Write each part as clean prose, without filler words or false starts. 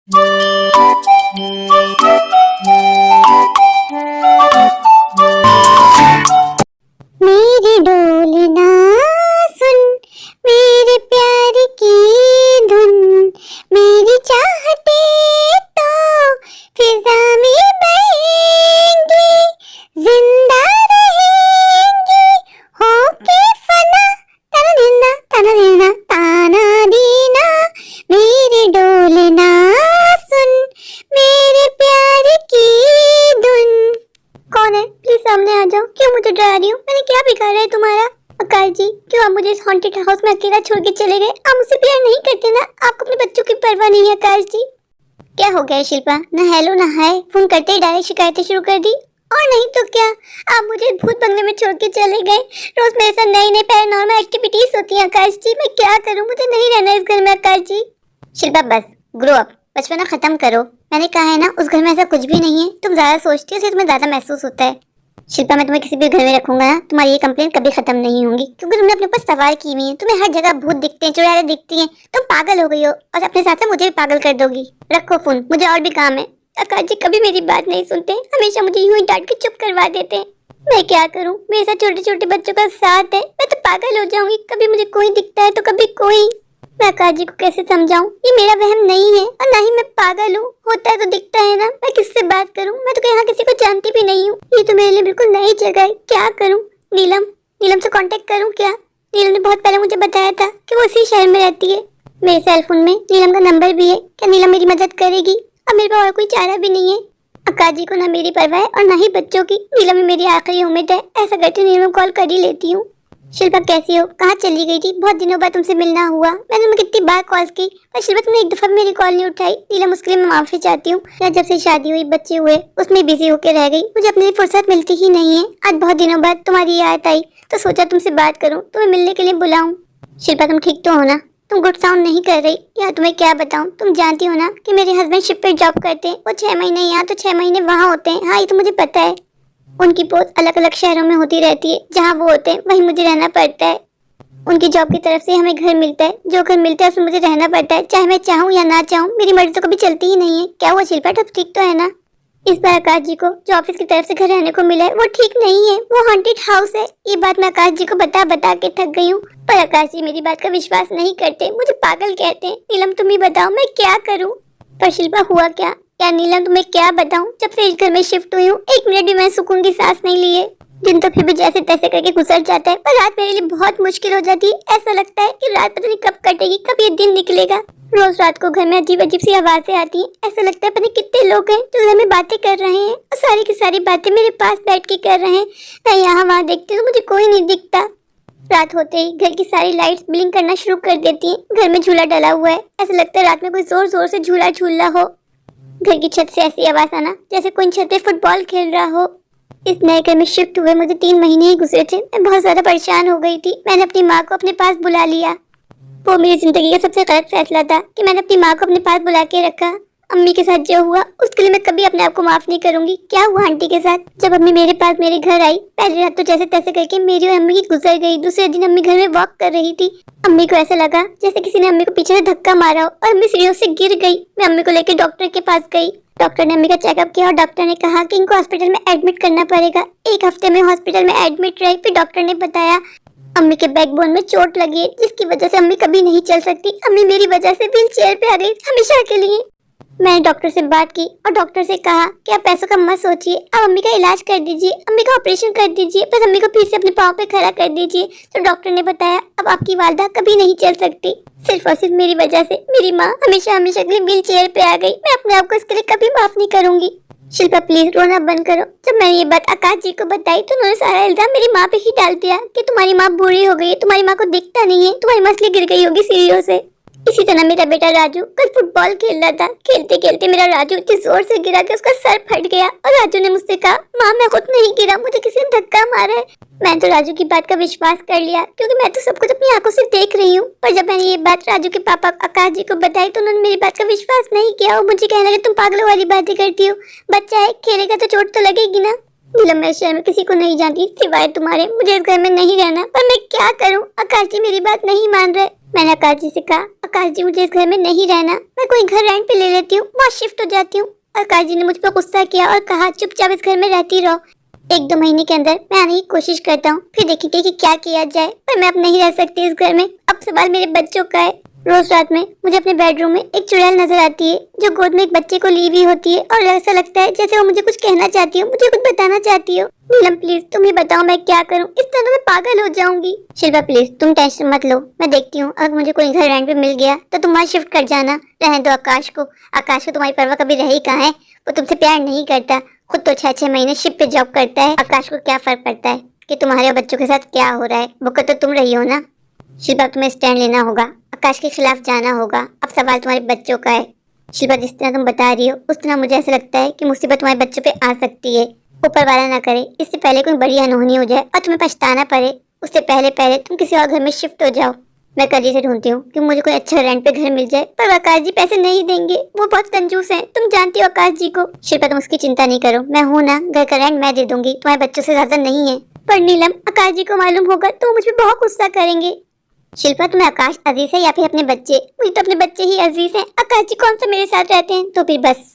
मेरी डोलना सुन, मेरे प्यार की धुन, मेरी चाहते तो फिजा में बहेंगी, जिंदा रहेंगी होके फना, तना दीना ताना दीना। मेरी डोलना सुन, मेरे प्यार की धुन। कौन है? प्लीज सामने आ जाओ। क्यों मुझे डरा रही हो? मैंने क्या बिगाड़ा है तुम्हारा? आकाश जी, क्यों आप मुझे इस हॉन्टेड हाउस में अकेला छोड़ के चले गए? आप मुझसे प्यार नहीं करते ना? आपको अपने बच्चों की परवाह नहीं है आकाश जी। क्या हो गया शिल्पा? ना हेलो ना हाय, फोन करते ही डायरेक्ट शिकायतें शुरू कर दी। और नहीं तो क्या, आप मुझे भूत बंगले में छोड़ के चले गए। रोज मेरे साथ नई नई पैरानॉर्मल एक्टिविटीज होती हैं आकाश जी। मैं क्या करूं? मुझे नहीं रहना इस घर में आकाश जी। शिल्पा बस, ग्रो अप, बचपना खत्म करो। मैंने कहा है ना, उस घर में ऐसा कुछ भी नहीं है। तुम ज्यादा सोचती हो, इसलिए तुम्हें ज्यादा महसूस होता है। शिल्पा, मैं तुम्हें किसी भी घर में रखूंगा ना, तुम्हारी ये कंप्लेंट कभी खत्म नहीं होगी, क्योंकि तुमने अपने ऊपर सवार की हुई है। तुम्हें हर जगह भूत दिखते हैं, चुड़ैलें दिखती हैं। तुम पागल हो गई हो और अपने साथ से मुझे भी पागल कर दोगी। रखो फोन, मुझे और भी काम है। आकाश जी कभी मेरी बात नहीं सुनते, हमेशा मुझे यूं ही डांट के चुप करवा देते हैं। मैं क्या करूं? मेरे साथ छोटे छोटे बच्चों का साथ है। मैं तो पागल हो जाऊंगी। कभी मुझे कोई दिखता है तो कभी कोई। मैं आकाश जी को कैसे समझाऊं? ये मेरा वहम नहीं है और ना ही मैं पागल हूँ। होता है तो दिखता है ना। मैं किससे बात करूं? मैं तो यहाँ किसी को जानती भी नहीं हूँ। ये तो मेरे लिए बिल्कुल नई जगह है। क्या करूं? नीलम से कांटेक्ट करूं क्या? नीलम ने बहुत पहले मुझे बताया था कि वो उसी शहर में रहती है। मेरे सेल फोन में नीलम का नंबर भी है। क्या नीलम मेरी मदद करेगी? अब मेरे पास और कोई चारा भी नहीं है। आकाश जी को ना मेरी परवाह है और ना ही बच्चों की। नीलम ही मेरी आखिरी उम्मीद है। ऐसा करके नीलम कॉल कर ही लेती हूँ। शिल्पा कैसी हो? कहाँ चली गई थी? बहुत दिनों बाद तुमसे मिलना हुआ। मैंने तुम्हें कितनी बार कॉल की, पर शिल्पा तुमने एक दफा भी मेरी कॉल नहीं उठाई। नीलम, उसके लिए मैं माफी चाहती हूँ। यार, जब से शादी हुई, बच्चे हुए, उसमें बिजी होकर रह गई। मुझे अपने लिए फुर्सत मिलती ही नहीं है। आज बहुत दिनों बाद तुम्हारी याद आई तो सोचा तुमसे बात करूँ, तुम्हें मिलने के लिए बुलाऊं। शिल्पा, तुम ठीक तो हो ना? तुम गुड साउंड नहीं कर रही। यार तुम्हें क्या बताऊं, तुम जानती हो ना कि मेरे हस्बैंड शिप पे जॉब करते हैं। वो 6 महीने यहाँ तो 6 महीने वहाँ होते हैं। हाँ, ये तो मुझे पता है। उनकी पोस्ट अलग अलग शहरों में होती रहती है। जहाँ वो होते हैं वहीं मुझे रहना पड़ता है। उनकी जॉब की तरफ से हमें घर मिलता है। जो घर मिलता है उसमें मुझे रहना पड़ता है, चाहे मैं चाहूँ या ना चाहूँ। मेरी मर्जी तो कभी चलती ही नहीं है। क्या हुआ शिल्पा, सब ठीक तो है ना? इस बार आकाश जी को जो ऑफिस की तरफ से घर रहने को मिला है वो ठीक नहीं है। वो हॉन्टेड हाउस है। ये बात मैं आकाश जी को बता बता के थक गई हूँ, पर आकाश जी मेरी बात का विश्वास नहीं करते। मुझे पागल कहते हैं। नीलम, तुम ही बताओ मैं क्या करूँ? पर शिल्पा, हुआ क्या? यार नीलम, तुम्हें क्या बताऊँ, जब से इस घर में शिफ्ट हुई हूँ, एक मिनट भी मैं सुकून की सांस नहीं ली है। दिन तो फिर भी जैसे तैसे करके गुजर जाता है, पर रात मेरे लिए बहुत मुश्किल हो जाती है। ऐसा लगता है कि रात पता नहीं कब कटेगी, कब ये दिन निकलेगा। रोज रात को घर में अजीब अजीब सी आवाजें आती हैं। ऐसा लगता है पता नहीं कितने लोग हैं जो घर में बातें कर रहे हैं और सारी की सारी बातें मेरे पास बैठ के कर रहे हैं। मैं यहाँ वहाँ देखती हूँ तो मुझे कोई नहीं दिखता। रात होते ही घर की सारी लाइट्स ब्लिंक करना शुरू कर देती हैं। घर में झूला डला हुआ है। ऐसा लगता है रात में कोई जोर जोर से झूला झूल रहा हो। घर की छत से ऐसी आवाज आना जैसे कोई छत पे फुटबॉल खेल रहा हो। इस नए घर में शिफ्ट हुए मुझे 3 महीने ही गुजरे थे। मैं बहुत ज्यादा परेशान हो गई थी। मैंने अपनी माँ को अपने पास बुला लिया। वो मेरी जिंदगी का सबसे गलत फैसला था कि मैंने अपनी माँ को अपने पास बुला के रखा। अम्मी के साथ जो हुआ उसके लिए मैं कभी अपने आप को माफ नहीं करूंगी। क्या हुआ आंटी के साथ? जब अम्मी मेरे पास मेरे घर आई, पहली रात तो जैसे तैसे करके मेरी और अम्मी की गुजर गई। दूसरे दिन अम्मी घर में वॉक कर रही थी। अम्मी को ऐसा लगा जैसे किसी ने अम्मी को पीछे से धक्का मारा हो और अम्मी सीढ़ियों से गिर गई। मैं अम्मी को लेकर डॉक्टर के पास गई। डॉक्टर ने अम्मी का चेकअप किया और डॉक्टर ने कहा कि इनको हॉस्पिटल में एडमिट करना पड़ेगा। 1 हफ्ते में हॉस्पिटल में एडमिट रही। फिर डॉक्टर ने बताया अम्मी के बैकबोन में चोट लगी है, जिसकी वजह से अम्मी कभी नहीं चल सकती। अम्मी मेरी वजह से व्हील चेयर पे आ गई हमेशा के लिए। मैंने डॉक्टर से बात की और डॉक्टर से कहा कि आप पैसों का मत सोचिए, आप अम्मी का इलाज कर दीजिए, अम्मी का ऑपरेशन कर दीजिए, बस अम्मी को फिर से अपने पाँव पे खड़ा कर दीजिए। तो डॉक्टर ने बताया अब आपकी वालदा कभी नहीं चल सकती, सिर्फ और सिर्फ मेरी वजह से। मेरी माँ हमेशा हमेशा के लिए व्हील चेयर पे आ गई। मैं अपने आप को इसके लिए कभी माफ नहीं करूंगी। शिल्पा प्लीज रोना बंद करो। जब मैंने ये बात आकाश जी को बताई तो उन्होंने सारा इल्जाम मेरी माँ पे ही डाल दिया कि तुम्हारी माँ बूढ़ी हो गई है, तुम्हारी माँ को दिखता नहीं है, तुम्हारी माँ इसलिए गिर गई होगी सीढ़ियों से। इसी तरह मेरा बेटा राजू कल फुटबॉल खेल रहा था। खेलते खेलते मेरा राजू इतनी जोर से गिरा कि उसका सर फट गया और राजू ने मुझसे कहा माँ मैं खुद नहीं गिरा, मुझे किसी ने धक्का मारा है। मैं तो राजू की बात का विश्वास कर लिया क्योंकि मैं तो सब कुछ अपनी आंखों से देख रही हूँ। पर जब मैंने ये बात राजू के पापा आकाश जी को बताई तो उन्होंने मेरी बात का विश्वास नहीं किया और मुझे कहने लगे तुम पागलों वाली बातें करती हो, बच्चा है खेलेगा तो चोट तो लगेगी ना। नीलम, मैं इस शहर में किसी को नहीं जानती सिवाय तुम्हारे। मुझे इस घर में नहीं रहना, पर मैं क्या करूं? आकाश जी मेरी बात नहीं मान रहे। मैंने आकाश जी से कहा, आकाश जी मुझे इस घर में नहीं रहना, मैं कोई घर रेंट पे ले लेती हूँ, वहाँ शिफ्ट हो जाती हूँ। आकाश जी ने मुझ पर गुस्सा किया और कहा, चुपचाप इस घर में रहती रहो। 1-2 महीने के अंदर मैं आने की कोशिश करता हूँ, फिर देखेंगे कि क्या किया जाए, पर मैं अब नहीं रह सकती इस घर में। अब सवाल मेरे बच्चों का है। रोज रात में मुझे अपने बेडरूम में एक चुड़ैल नजर आती है जो गोद में एक बच्चे को ली हुई होती है, और ऐसा लगता है जैसे वो मुझे कुछ कहना चाहती हो, मुझे कुछ बताना चाहती हो। नीलम प्लीज तुम ही बताओ मैं क्या करूं, इस तरह मैं पागल हो जाऊंगी। शिल्पा प्लीज तुम टेंशन मत लो, मैं देखती हूँ, अगर मुझे कोई घर रेंट पे मिल गया तो तुम वहाँ शिफ्ट कर जाना। रहने दो आकाश को। आकाश को तुम्हारी परवाह कभी रही कहाँ है? वो तुमसे प्यार नहीं करता, खुद तो 6-6 महीने शिप पे जॉब करता है। आकाश को क्या फर्क पड़ता है कि तुम्हारे बच्चों के साथ क्या हो रहा है? वो तो तुम रही हो ना। शिल्पा तुम्हें स्टैंड लेना होगा, आकाश के खिलाफ जाना होगा। अब सवाल तुम्हारे बच्चों का है। शिल्पा जिस तरह तुम बता रही हो उस तरह मुझे ऐसा लगता है कि मुसीबत तुम्हारे बच्चों पे आ सकती है। ऊपर वाला ना करे इससे पहले कोई बड़ी अनहोनी हो जाए और तुम्हें पछताना पड़े, उससे पहले पहले तुम किसी और घर में शिफ्ट हो जाओ। मैं कल ही से ढूंढती हूँ कि मुझे कोई अच्छा रेंट पे घर मिल जाए, पर आकाश जी पैसे नहीं देंगे, वो बहुत कंजूस हैं, तुम जानती हो आकाश जी को। शिल्पा तुम उसकी चिंता नहीं करो, मैं हूँ ना, घर का रेंट मैं दे दूंगी, तुम्हारे बच्चों से ज्यादा नहीं है। पर नीलम आकाश जी को मालूम होगा तो मुझ पर बहुत गुस्सा करेंगे। शिल्पा तुम्हें आकाश अजीज है या फिर अपने बच्चे? मुझे तो अपने बच्चे ही अजीज हैं, आकाश जी कौन सा मेरे साथ रहते हैं। तो फिर बस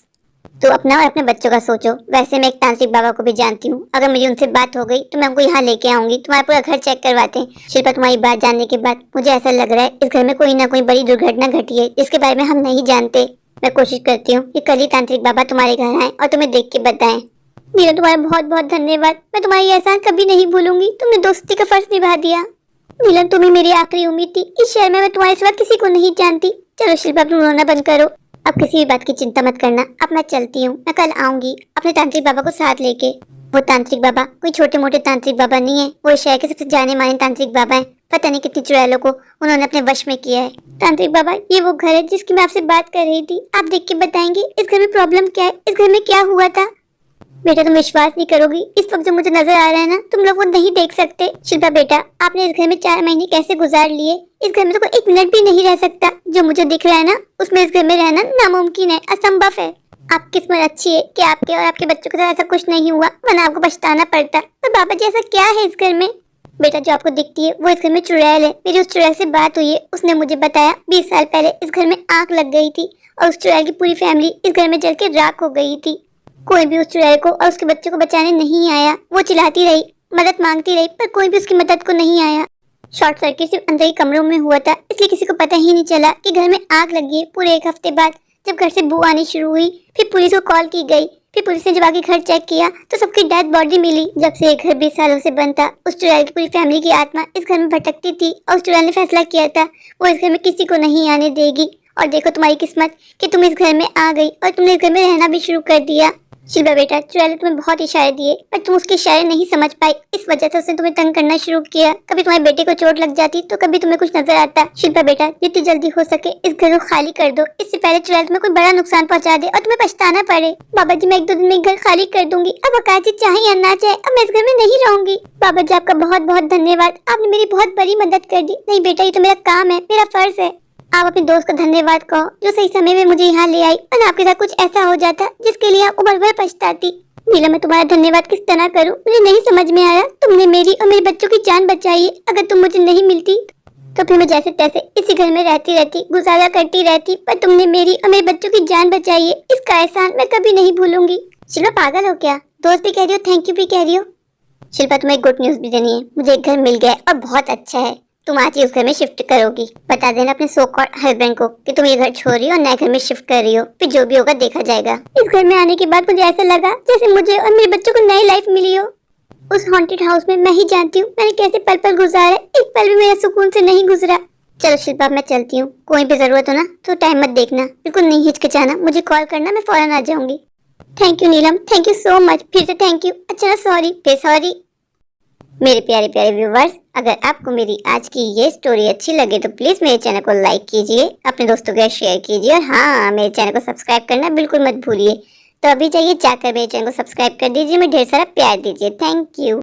तो अपना और अपने बच्चों का सोचो। वैसे मैं एक तांत्रिक बाबा को भी जानती हूँ, अगर मुझे उनसे बात हो गई तो मैं उनको यहाँ लेके आऊंगी, तुम्हारा पूरा घर चेक करवाते हैं। शिल्पा तुम्हारी बात जानने के बाद मुझे ऐसा लग रहा है इस घर में कोई ना कोई बड़ी दुर्घटना घटी है जिसके बारे में हम नहीं जानते। मैं कोशिश करती हूँ कि कल ही तांत्रिक बाबा तुम्हारे घर आए और तुम्हें देख के बताएं। नीलम तुम्हारा बहुत बहुत धन्यवाद, मैं तुम्हारी एहसान कभी नहीं भूलूंगी, तुमने दोस्ती का फर्ज निभा दिया। नीलम तुम ही मेरी आखिरी उम्मीद थी, इस शहर में मैं तुम्हारे सिवा किसी को नहीं जानती। चलो शिल्पा तुम रोना बंद करो, अब किसी भी बात की चिंता मत करना। अब मैं चलती हूँ, मैं कल आऊंगी अपने तांत्रिक बाबा को साथ लेके। वो तांत्रिक बाबा कोई छोटे मोटे तांत्रिक बाबा नहीं है, वो इस शहर के सबसे जाने माने तांत्रिक बाबा है। पता नहीं कितनी चुड़ैलों को उन्होंने अपने वश में किया है। तांत्रिक बाबा ये वो घर है जिसकी मैं आपसे बात कर रही थी, आप देख के बताएंगे इस घर में प्रॉब्लम क्या है, इस घर में क्या हुआ था। बेटा तुम विश्वास नहीं करोगी, इस वक्त जो मुझे नजर आ रहा है ना, तुम लोग वो नहीं देख सकते। शिल्पा बेटा आपने इस घर में 4 महीने कैसे गुजार लिए? इस घर में तो कोई 1 मिनट भी नहीं रह सकता। जो मुझे दिख रहा है ना उसमें इस घर में रहना नामुमकिन है, असंभव है। आपकी किस्मत अच्छी है कि आपके और आपके बच्चों के साथ ऐसा कुछ नहीं हुआ, वरना आपको पछताना पड़ता। पर बाबा जी ऐसा क्या है इस घर में? बेटा जो आपको दिखती है वो इस घर में चुड़ैल है। मेरी उस चुड़ैल से बात हुई है, उसने मुझे बताया 20 साल पहले इस घर में आग लग गई थी और उस चुड़ैल की पूरी फैमिली इस घर में जल के राख हो गई थी। कोई भी उस चुड़ैल को और उसके बच्चों को बचाने नहीं आया। वो चिल्लाती रही, मदद मांगती रही, पर कोई भी उसकी मदद को नहीं आया। शॉर्ट सर्किट सिर्फ अंदर ही कमरों में हुआ था, इसलिए किसी को पता ही नहीं चला कि घर में आग लगी है। पूरे 1 हफ्ते बाद जब घर से बू आनी शुरू हुई, फिर पुलिस को कॉल की गई। फिर पुलिस ने जब आके घर चेक किया तो सबकी डेड बॉडी मिली। जब से ये घर 20 सालों से बंद था, उस चुड़ैल की पूरी फैमिली की आत्मा इस घर में भटकती थी और उस चुड़ैल ने फैसला किया था वो इस घर में किसी को नहीं आने देगी। और देखो तुम्हारी किस्मत कि तुम इस घर में आ गई और तुमने इस घर में रहना भी शुरू कर दिया। शिल्पा बेटा चुड़ैल ने तुम्हें बहुत इशारे दिए, पर तुम उसके इशारे नहीं समझ पाई, इस वजह से उसने तुम्हें तंग करना शुरू किया। कभी तुम्हारे बेटे को चोट लग जाती तो कभी तुम्हें कुछ नजर आता। शिल्पा बेटा जितनी जल्दी हो सके इस घर को खाली कर दो, इससे पहले चुड़ैल तुम्हें कोई बड़ा नुकसान पहुंचा दे और तुम्हें पछताना पड़े। बाबा जी मैं 1-2 दिन में घर खाली कर दूंगी, अब आकाश जी चाहे या ना चाहे अब मैं इस घर में नहीं रहूंगी। बाबा जी आपका बहुत बहुत धन्यवाद, आपने मेरी बहुत बड़ी मदद कर दी। नहीं बेटा ये तो मेरा काम है, मेरा फर्ज है। आप अपने दोस्त का धन्यवाद कहो जो सही समय में मुझे यहाँ ले आई, और आपके साथ कुछ ऐसा हो जाता जिसके लिए आप उम्र भर पछताती। नीला मैं तुम्हारा धन्यवाद किस तरह करूं, मुझे नहीं समझ में आया। तुमने मेरी और मेरे बच्चों की जान बचाई है, अगर तुम मुझे नहीं मिलती तो फिर मैं जैसे तैसे इसी घर में रहती रहती, गुजारा करती रहती, पर तुमने मेरी और मेरे बच्चों की जान बचाई है, इसका एहसान मैं कभी नहीं भूलूंगी। शिल्पा पागल हो क्या? दोस्त भी कह रही हो, थैंक यू भी कह रही हो। शिल्पा तुम्हें एक गुड न्यूज भी देनी है, मुझे एक घर मिल गया और बहुत अच्छा है। तुम आज ही उस घर में शिफ्ट करोगी। बता देना अपने सो कॉल्ड हस्बैंड को कि तुम ये घर छोड़ रही हो और नए घर में शिफ्ट कर रही हो, फिर जो भी होगा देखा जाएगा। इस घर में आने के बाद मुझे ऐसा लगा जैसे मुझे और मेरे बच्चों को नई लाइफ मिली हो। उस हॉन्टेड हाउस में मैं ही जानती हूँ मैंने कैसे पल पल गुजारा, एक पल भी मेरा सुकून से नहीं गुजरा। चलो शिल्पा मैं चलती हूँ, कोई भी जरूरत हो ना तो टाइम मत देखना, बिल्कुल नहीं हिचकिचाना, मुझे कॉल करना, मैं फौरन आ जाऊंगी। Thank you Neelam, thank you so much. फिर से थैंक यू। अच्छा सॉरी, फिर सॉरी। मेरे प्यारे प्यारे व्यूवर्स, अगर आपको मेरी आज की ये स्टोरी अच्छी लगे तो प्लीज मेरे चैनल को लाइक कीजिए, अपने दोस्तों के साथ शेयर कीजिए और हाँ मेरे चैनल को सब्सक्राइब करना बिल्कुल मत भूलिए। तो अभी जाइए जाकर मेरे चैनल को सब्सक्राइब कर दीजिए, मुझे ढेर सारा प्यार दीजिए। Thank you.